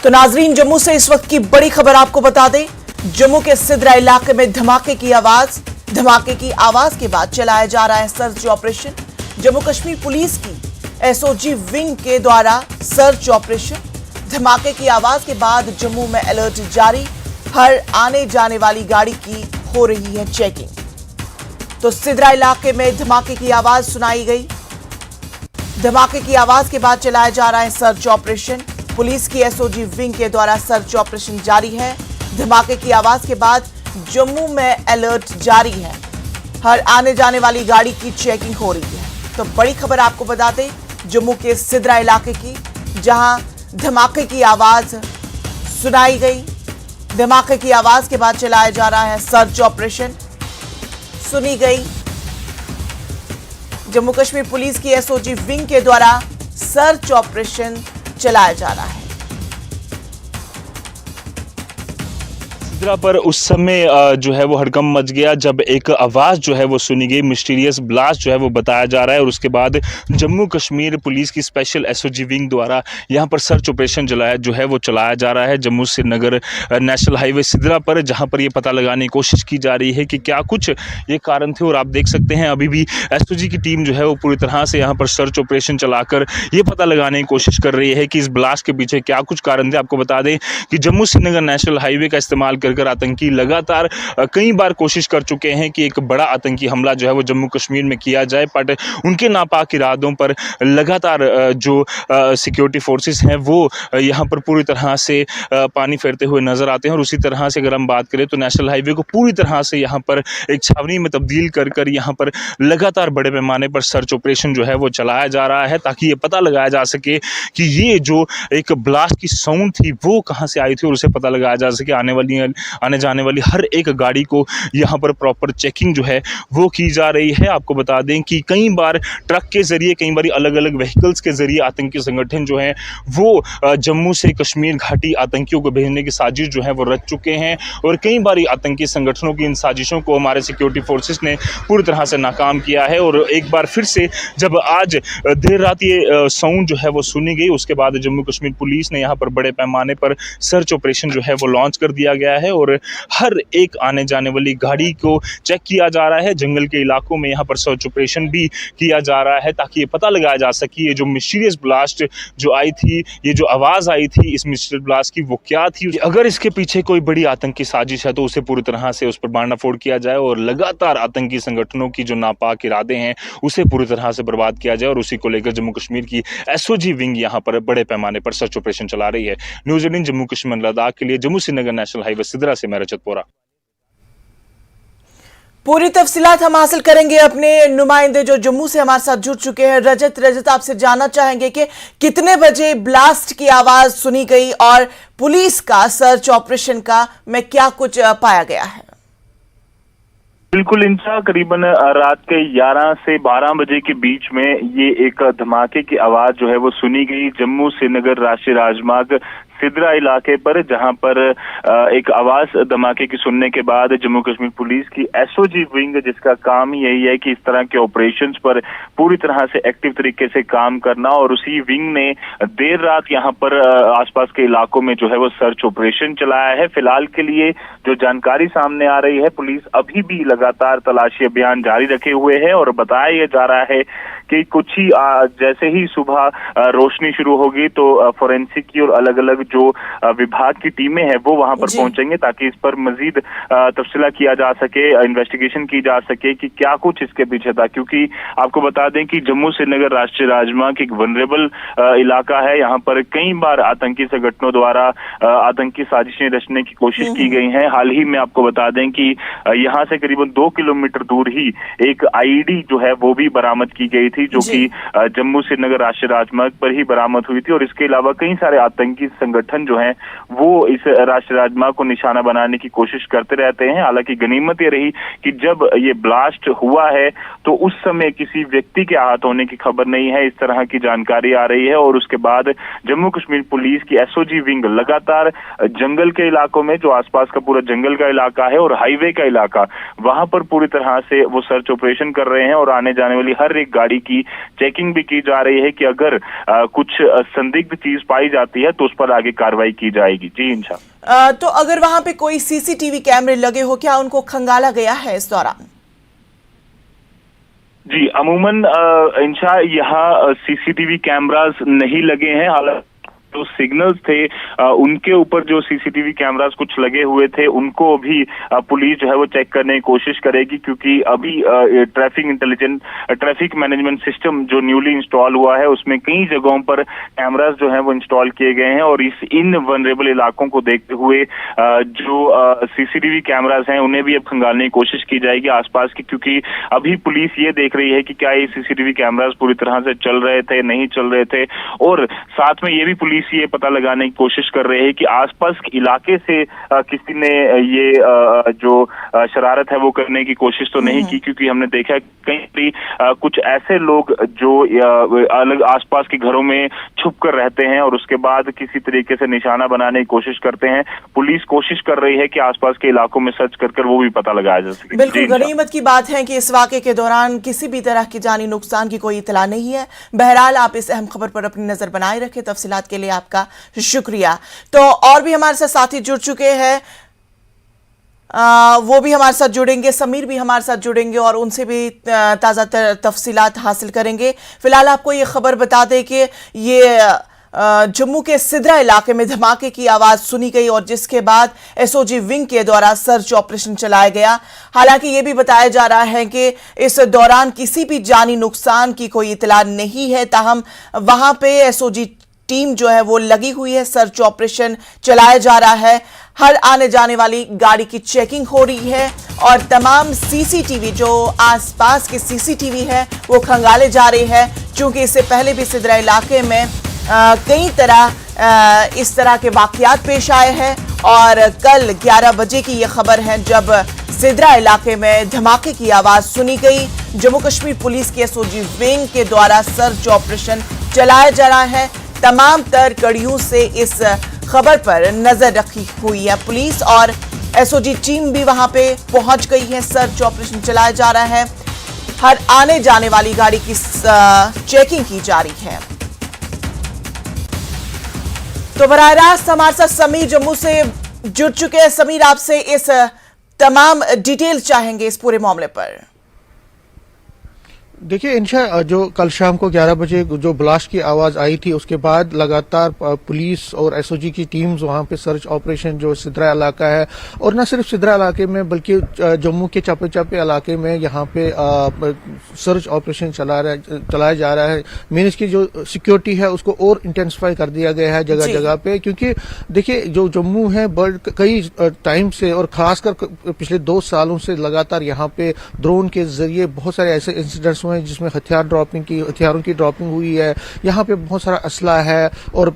तो नाजरीन, जम्मू से इस वक्त की बड़ी खबर आपको बता दें। जम्मू के सिद्रा इलाके में धमाके की आवाज के बाद चलाया जा रहा है search operation. Jammu Kashmir police की एसओजी विंग के द्वारा सर्च ऑपरेशन। धमाके की आवाज के बाद जम्मू में अलर्ट जारी, हर आने जाने वाली गाड़ी की हो रही है चेकिंग। तो सिद्रा इलाके में धमाके की आवाज सुनाई गई। धमाके की आवाज के बाद चलाया जा रहा है सर्च ऑपरेशन। पुलिस की एसओजी विंग के द्वारा सर्च ऑपरेशन जारी है। धमाके की आवाज के बाद जम्मू में अलर्ट जारी है, हर आने जाने वाली गाड़ी की चेकिंग हो रही है। तो बड़ी खबर आपको बता दें जम्मू के सिद्रा इलाके की, जहां धमाके की आवाज सुनाई गई। धमाके की आवाज के बाद चलाया जा रहा है सर्च ऑपरेशन सुनी गई। जम्मू कश्मीर पुलिस की एसओजी विंग के द्वारा सर्च ऑपरेशन चलाया जा रहा है। सिद्रा पर उस समय जो है वो हड़कंप मच गया जब एक आवाज़ जो है वो सुनी गई। मिस्टीरियस ब्लास्ट जो है वो बताया जा रहा है और उसके बाद जम्मू कश्मीर पुलिस की स्पेशल एसओजी विंग द्वारा यहाँ पर सर्च ऑपरेशन चलाया जा रहा है जम्मू श्रीनगर नेशनल हाईवे सिद्रा पर, जहाँ पर ये पता लगाने की कोशिश की जा रही है कि क्या कुछ ये कारण थे। और आप देख सकते हैं अभी भी एसओजी की टीम जो है वो पूरी तरह से यहाँ पर सर्च ऑपरेशन चलाकर ये पता लगाने की कोशिश कर रही है कि इस ब्लास्ट के पीछे क्या कुछ कारण थे। आपको बता दें कि जम्मू श्रीनगर नेशनल हाईवे का इस्तेमाल कर आतंकी लगातार कई बार कोशिश कर चुके हैं कि एक बड़ा आतंकी हमला जो है वो जम्मू कश्मीर में किया जाए, बट उनके नापाक इरादों पर लगातार जो सिक्योरिटी फोर्सेस हैं वो यहाँ पर पूरी तरह से पानी फेरते हुए नजर आते हैं। और उसी तरह से अगर हम बात करें तो नेशनल हाईवे को पूरी तरह से यहाँ पर एक छावनी में तब्दील कर यहाँ पर लगातार बड़े पैमाने पर सर्च ऑपरेशन जो है वो चलाया जा रहा है, ताकि ये पता लगाया जा सके कि ये जो एक ब्लास्ट की साउंड थी वो कहाँ से आई थी और उसे पता लगाया जा सके। आने जाने वाली हर एक गाड़ी को यहाँ पर प्रॉपर चेकिंग जो है वो की जा रही है। आपको बता दें कि कई बार ट्रक के जरिए, कई बार अलग अलग व्हीकल्स के जरिए आतंकी संगठन जो है वो जम्मू से कश्मीर घाटी आतंकियों को भेजने की साजिश जो है वो रच चुके हैं। और कई बार आतंकी संगठनों की इन साजिशों को हमारे सिक्योरिटी फोर्सेस ने पूरी तरह से नाकाम किया है। और एक बार फिर से जब आज देर रात ये साउंड जो है वो सुनी गई, उसके बाद जम्मू कश्मीर पुलिस ने यहाँ पर बड़े पैमाने पर सर्च ऑपरेशन जो है वो लॉन्च कर दिया गया है और हर एक आने जाने वाली गाड़ी को चेक किया जा रहा है। जंगल के इलाकों में यहाँ पर सर्च ऑपरेशन भी किया जा रहा है ताकि ये पता लगाया जा सके ये जो मिस्टीरियस ब्लास्ट जो आई थी, ये जो आवाज़ आई थी इस मिस्टीरियस ब्लास्ट की वो क्या थी। अगर इसके पीछे कोई बड़ी आतंकी साजिश है तो उसे पूरी तरह से उस पर भांडाफोड़ किया जाए और लगातार आतंकी संगठनों की जो नापाक इरादे हैं उसे पूरी तरह से बर्बाद किया जाए। और उसी को लेकर जम्मू कश्मीर की एसओजी विंग यहाँ पर बड़े पैमाने पर सर्च ऑपरेशन चला रही है। न्यूज़ 18 जम्मू कश्मीर लद्दाख के लिए जम्मू श्रीनगर नेशनल हाईवे सिद्रा से मैं रजत बोरा। पूरी तफसीलात हम हासिल करेंगे अपने नुमाइंदे जो जम्मू से हमारे साथ जुड़ चुके हैं। रजत आपसे जानना चाहेंगे कि कितने बजे ब्लास्ट की आवाज सुनी गई और पुलिस का सर्च ऑपरेशन का में क्या कुछ पाया गया है। बिल्कुल इंसा, करीबन रात के 11 से 12 बजे के बीच में ये एक धमाके की आवाज जो है वो सुनी गई जम्मू श्रीनगर राष्ट्रीय राजमार्ग सिद्रा इलाके पर, जहां पर एक आवाज धमाके की सुनने के बाद जम्मू कश्मीर पुलिस की एसओजी विंग, जिसका काम ही यही है कि इस तरह के ऑपरेशंस पर पूरी तरह से एक्टिव तरीके से काम करना, और उसी विंग ने देर रात यहां पर आसपास के इलाकों में जो है वो सर्च ऑपरेशन चलाया है। फिलहाल के लिए जो जानकारी सामने आ रही है, पुलिस अभी भी लगातार तलाशी अभियान जारी रखे हुए है और बताया यह जा रहा है कि कुछ ही जैसे ही सुबह रोशनी शुरू होगी तो फोरेंसिक की और अलग अलग जो विभाग की टीमें हैं वो वहां पर पहुंचेंगे ताकि इस पर मजीद तफसीला किया जा सके, इन्वेस्टिगेशन की जा सके कि क्या कुछ इसके पीछे था। क्योंकि आपको बता दें कि जम्मू श्रीनगर राष्ट्रीय राजमार्ग एक वनरेबल इलाका है। यहाँ पर कई बार आतंकी संगठनों द्वारा आतंकी साजिशें रचने की कोशिश की गई हैं। हाल ही में आपको बता दें कि यहाँ से करीबन 2 किलोमीटर दूर ही एक आईईडी जो है वो भी बरामद की गई थी, जो कि जम्मू श्रीनगर राष्ट्रीय राजमार्ग पर ही बरामद हुई थी। और इसके अलावा कई सारे आतंकी संगठन जो हैं वो इस राष्ट्रीय राजमार्ग को निशाना बनाने की कोशिश करते रहते हैं। हालांकि गनीमत ये रही कि जब ये ब्लास्ट हुआ है तो उस समय किसी व्यक्ति के आहत होने की खबर नहीं है, इस तरह की जानकारी आ रही है। और उसके बाद जम्मू कश्मीर पुलिस की एसओजी विंग लगातार जंगल के इलाकों में, जो आसपास का पूरा जंगल का इलाका है और हाईवे का इलाका, वहां पर पूरी तरह से वो सर्च ऑपरेशन कर रहे हैं और आने जाने वाली हर एक गाड़ी की की चेकिंग भी की जा रही है कि अगर कुछ संदिग्ध चीज पाई जाती है तो उस पर आगे कार्रवाई की जाएगी। जी इंशा। तो अगर वहां पे कोई सीसीटीवी कैमरे लगे हो, क्या उनको खंगाला गया है इस दौरान? जी अमूमन इंशा यहाँ सीसीटीवी कैमरास नहीं लगे हैं। हालांकि जो सिग्नल्स थे उनके ऊपर जो सीसीटीवी कैमरास कुछ लगे हुए थे उनको भी पुलिस जो है वो चेक करने की कोशिश करेगी, क्योंकि अभी ट्रैफिक मैनेजमेंट सिस्टम जो न्यूली इंस्टॉल हुआ है उसमें कई जगहों पर कैमरास जो है वो इंस्टॉल किए गए हैं और इन वनरेबल इलाकों को देखते हुए जो सीसीटीवी कैमरास हैं उन्हें भी अब खंगालने की कोशिश की जाएगी आसपास की, क्योंकि अभी पुलिस ये देख रही है कि क्या ये सीसीटीवी कैमरास पूरी तरह से चल रहे थे, नहीं चल रहे थे, और साथ में ये भी पुलिस ये पता लगाने की कोशिश कर रहे हैं कि आसपास के इलाके से किसी ने ये जो शरारत है वो करने की कोशिश तो नहीं की, क्योंकि हमने देखा कहीं भी कुछ ऐसे लोग जो अलग आसपास के घरों में छुप कर रहते हैं और उसके बाद किसी तरीके से निशाना बनाने की कोशिश करते हैं। पुलिस कोशिश कर रही है कि आसपास के इलाकों में सर्च कर वो भी पता लगाया जा सके। बिल्कुल गनीमत की बात है कि इस वाकये के दौरान किसी भी तरह की जानी नुकसान की कोई इतला नहीं है। बहरहाल आप इस अहम खबर पर अपनी नजर बनाए रखें। तफसीलात के लिए आपका शुक्रिया। तो और भी हमारे साथ साथी जुड़ चुके हैं, वो भी हमारे साथ जुड़ेंगे, समीर भी हमारे साथ जुड़ेंगे और उनसे भी ताज़ा तफसीलात हासिल करेंगे। फिलहाल आपको ये खबर बता दें कि ये जम्मू के सिद्रा इलाके में धमाके की आवाज सुनी गई और जिसके बाद एसओजी विंग के द्वारा सर्च ऑपरेशन चलाया गया। हालांकि यह भी बताया जा रहा है कि इस दौरान किसी भी जानी नुकसान की कोई इतला नहीं है, ताहम वहां पे एसओजी टीम जो है वो लगी हुई है, सर्च ऑपरेशन चलाया जा रहा है। हर आने जाने वाली गाड़ी की चेकिंग हो रही है और तमाम सीसीटीवी जो आसपास के सीसीटीवी है वो खंगाले जा रहे हैं, क्योंकि इससे पहले भी सिद्रा इलाके में कई तरह इस तरह के वाकयात पेश आए हैं। और कल 11 बजे की यह खबर है जब सिद्रा इलाके में धमाके की आवाज सुनी गई। जम्मू कश्मीर पुलिस के एसओजी विंग के द्वारा सर्च ऑपरेशन चलाया जा रहा है। तमाम तर कड़ियों से इस खबर पर नजर रखी हुई है पुलिस और एसओजी टीम भी वहां पे पहुंच गई है। सर्च ऑपरेशन चलाया जा रहा है, हर आने जाने वाली गाड़ी की चेकिंग की जा रही है। तो बराह रास्त हमारे साथ समीर जम्मू से जुड़ चुके हैं। समीर, आपसे इस तमाम डिटेल चाहेंगे इस पूरे मामले पर। देखिए इंशा, जो कल शाम को 11 बजे जो ब्लास्ट की आवाज आई थी उसके बाद लगातार पुलिस और एसओजी की टीम्स वहां पे सर्च ऑपरेशन जो सिद्रा इलाका है और न सिर्फ सिद्रा इलाके में बल्कि जम्मू के चापे चापे इलाके में यहाँ पे सर्च ऑपरेशन चलाया जा रहा है। मीन इसकी जो सिक्योरिटी है उसको और इंटेंसिफाई कर दिया गया है जगह जगह पे, क्योंकि देखिए जो जम्मू है कई टाइम से और खासकर पिछले 2 सालों से लगातार यहाँ पे ड्रोन के जरिए बहुत सारे ऐसे इंसिडेंट्स जिसमें हथियारों की ड्रॉपिंग हुई है। यहाँ पे बहुत सारा असला है और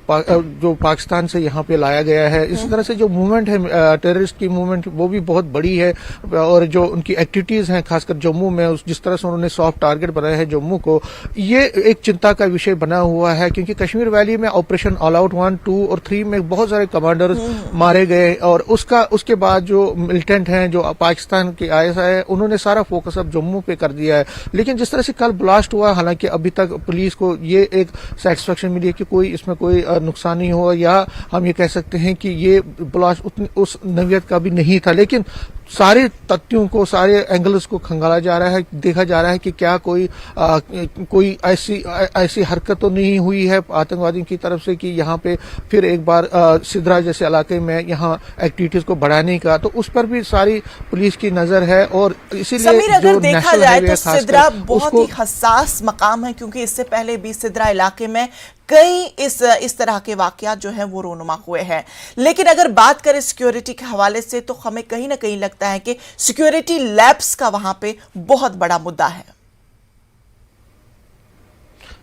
जो पाकिस्तान से यहाँ पे लाया गया है। इसी तरह से जो मूवमेंट है टेररिस्ट की मूवमेंट वो भी बहुत बड़ी है और जो उनकी एक्टिविटीज हैं खासकर जम्मू में जिस तरह से उन्होंने सॉफ्ट टारगेट बनाया है जम्मू को, ये एक चिंता का विषय बना हुआ है, क्योंकि कश्मीर वैली में ऑपरेशन ऑल आउट 1, 2 और 3 में बहुत सारे कमांडर्स मारे गए और उसके बाद जो मिलिटेंट हैं जो पाकिस्तान के आईएसआई है उन्होंने सारा फोकस अब जम्मू पे कर दिया है। लेकिन जिस तरह से कल ब्लास्ट हुआ, हालांकि अभी तक पुलिस को ये एक सेटिस्फेक्शन मिली है कि इसमें कोई नुकसान नहीं हुआ, या हम ये कह सकते हैं कि ये ब्लास्ट उस नौयत का भी नहीं था। लेकिन सारे तथ्यों को, सारे एंगल्स को खंगाला जा रहा है, देखा जा रहा है कि क्या कोई ऐसी हरकत तो नहीं हुई है आतंकवादियों की तरफ से कि यहाँ पे फिर एक बार सिद्रा जैसे इलाके में यहाँ एक्टिविटीज को बढ़ाने का, तो उस पर भी सारी पुलिस की नजर है। और इसीलिए समीर, अगर देखा जाए तो सिद्रा बहुत ही हसास मकाम है, क्योंकि इससे पहले भी सिद्रा इलाके में कई इस तरह के वाकयात जो हैं वो रोनुमा हुए हैं। लेकिन अगर बात करें सिक्योरिटी के हवाले से तो हमें कहीं ना कहीं लगता है कि सिक्योरिटी लैप्स का वहां पे बहुत बड़ा मुद्दा है।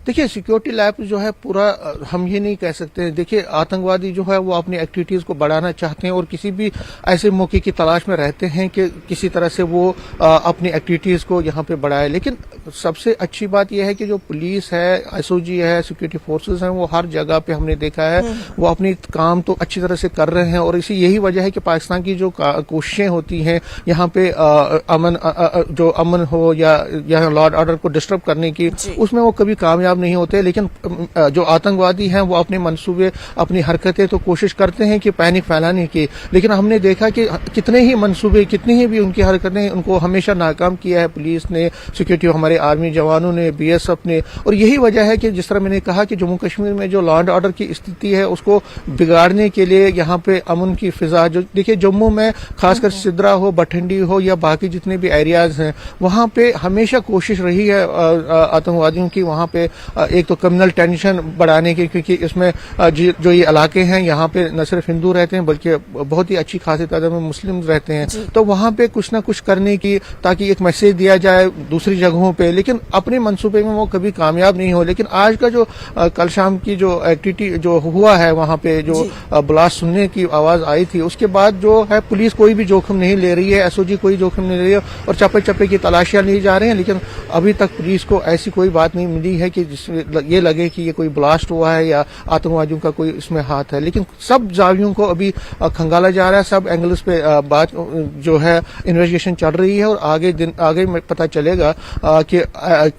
देखिए, सिक्योरिटी लैब जो है पूरा हम ये नहीं कह सकते हैं। देखिए, आतंकवादी जो है वो अपनी एक्टिविटीज को बढ़ाना चाहते हैं और किसी भी ऐसे मौके की तलाश में रहते हैं कि किसी तरह से वो अपनी एक्टिविटीज को यहाँ पे बढ़ाए। लेकिन सबसे अच्छी बात यह है कि जो पुलिस है, एसओजी है, सिक्योरिटी फोर्सेस हैं, वो हर जगह पे हमने देखा है वो अपनी काम तो अच्छी तरह से कर रहे हैं। और इसी यही वजह है कि पाकिस्तान की जो कोशिशें होती हैं यहाँ पे जो अमन हो या लॉ एंड ऑर्डर को डिस्टर्ब करने की, उसमें वो कभी कामयाब नहीं होते। लेकिन जो आतंकवादी हैं वो अपने मंसूबे, अपनी हरकतें तो कोशिश करते हैं कि पैनिक फैलाने की, लेकिन हमने देखा कि कितने ही मंसूबे, कितनी ही भी उनकी हरकतें, उनको हमेशा नाकाम किया है पुलिस ने, सिक्योरिटी हमारे आर्मी जवानों ने, बीएसएफ ने। और यही वजह है कि जिस तरह मैंने कहा कि जम्मू कश्मीर में जो लॉ एंड ऑर्डर की स्थिति है उसको बिगाड़ने के लिए यहाँ पे अमन की फिजा, जो देखिए जम्मू में खासकर सिद्रा हो, बठिंडी हो या बाकी जितने भी एरियाज हैं, वहां पे हमेशा कोशिश रही है आतंकवादियों की वहां पे एक तो कम्युनल टेंशन बढ़ाने की, क्योंकि इसमें जो ये इलाके हैं यहाँ पे न सिर्फ हिंदू रहते हैं बल्कि बहुत ही अच्छी खासी तादाद में मुस्लिम रहते हैं। तो वहां पे कुछ ना कुछ करने की, ताकि एक मैसेज दिया जाए दूसरी जगहों पे, लेकिन अपने मंसूबे में वो कभी कामयाब नहीं हो। लेकिन आज का जो कल शाम की जो एक्टिविटी जो हुआ है वहां पे, जो ब्लास्ट सुनने की आवाज आई थी, उसके बाद जो है पुलिस कोई भी जोखिम नहीं ले रही है, एसओजी कोई जोखिम नहीं ले रही है और चप्पे चप्पे की तलाशियां ली जा रही हैं। लेकिन अभी तक पुलिस को ऐसी कोई बात नहीं मिली है कि जिसमें ये लगे कि ये कोई ब्लास्ट हुआ है या आतंकवादियों का कोई इसमें हाथ है। लेकिन सब जावियों को अभी खंगाला जा रहा है, सब एंगल्स पे बात जो है इन्वेस्टिगेशन चल रही है और आगे में पता चलेगा कि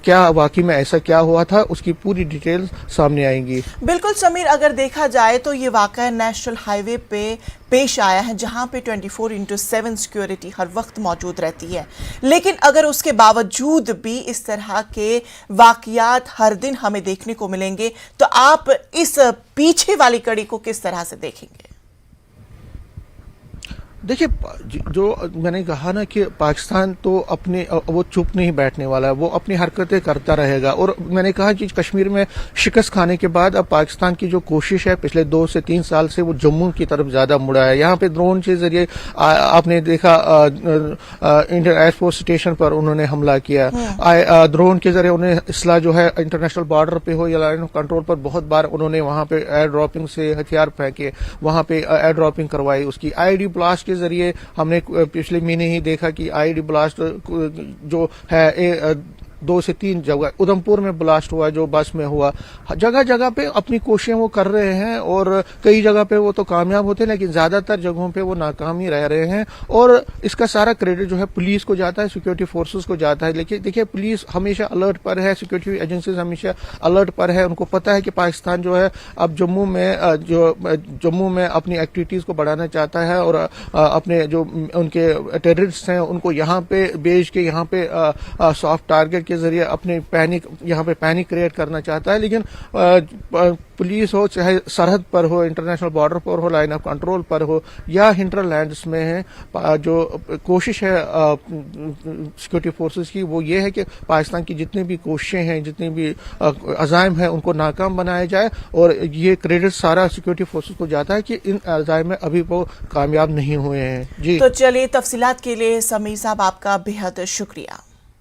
क्या वाकई में ऐसा क्या हुआ था, उसकी पूरी डिटेल सामने आएंगी। बिल्कुल समीर, अगर देखा जाए तो ये वाकया नेशनल हाईवे पे पेश आया है जहां पे 24/7 सिक्योरिटी हर वक्त मौजूद रहती है। लेकिन अगर उसके बावजूद भी इस तरह के वाकयात हर दिन हमें देखने को मिलेंगे, तो आप इस पीछे वाली कड़ी को किस तरह से देखेंगे? देखिए, जो मैंने कहा ना कि पाकिस्तान तो अपने वो चुप नहीं बैठने वाला है, वो अपनी हरकतें करता रहेगा। और मैंने कहा कि कश्मीर में शिकस्त खाने के बाद अब पाकिस्तान की जो कोशिश है पिछले 2 से 3 साल से, वो जम्मू की तरफ ज्यादा मुड़ा है। यहाँ पे ड्रोन के जरिए आपने देखा इंडियन एयरफोर्स स्टेशन पर उन्होंने हमला किया, ड्रोन के जरिए उन्हें इसला जो है इंटरनेशनल बॉर्डर पे हो या लाइन ऑफ कंट्रोल पर बहुत बार उन्होंने वहां पे एयर ड्रॉपिंग से हथियार फेंके, वहां पे एयर ड्रॉपिंग करवाई। उसकी आईडी ब्लास्ट जरिए हमने पिछले महीने ही देखा कि आईडी ब्लास्ट जो है 2 से 3 जगह, उधमपुर में ब्लास्ट हुआ जो बस में हुआ। जगह जगह पे अपनी कोशिशें वो कर रहे हैं और कई जगह पे वो तो कामयाब होते हैं, लेकिन ज्यादातर जगहों पे वो नाकाम ही रह रहे हैं। और इसका सारा क्रेडिट जो है पुलिस को जाता है, सिक्योरिटी फोर्सेस को जाता है। लेकिन देखिए, पुलिस हमेशा अलर्ट पर है, सिक्योरिटी एजेंसीज हमेशा अलर्ट पर है। उनको पता है कि पाकिस्तान जो है अब जम्मू में अपनी एक्टिविटीज को बढ़ाना चाहता है और अपने जो उनके टेररिस्ट हैं उनको यहाँ पे भेज के यहाँ पे सॉफ्ट टारगेट के जरिए अपने यहाँ पे पैनिक क्रिएट करना चाहता है। लेकिन पुलिस हो, चाहे सरहद पर हो, इंटरनेशनल बॉर्डर पर हो, लाइन ऑफ कंट्रोल पर हो या हिंटरलैंड्स में है, जो कोशिश है सिक्योरिटी फोर्सेस की वो ये है कि पाकिस्तान की जितनी भी कोशिशें हैं, जितनी भी अज़ाइम हैं, उनको नाकाम बनाया जाए। और ये क्रेडिट सारा सिक्योरिटी फोर्सेस को जाता है कि इन अज़ाइम में अभी वो कामयाब नहीं हुए हैं। जी, तो चलिए, तफसीलात के लिए समीर साहब आपका बेहद शुक्रिया।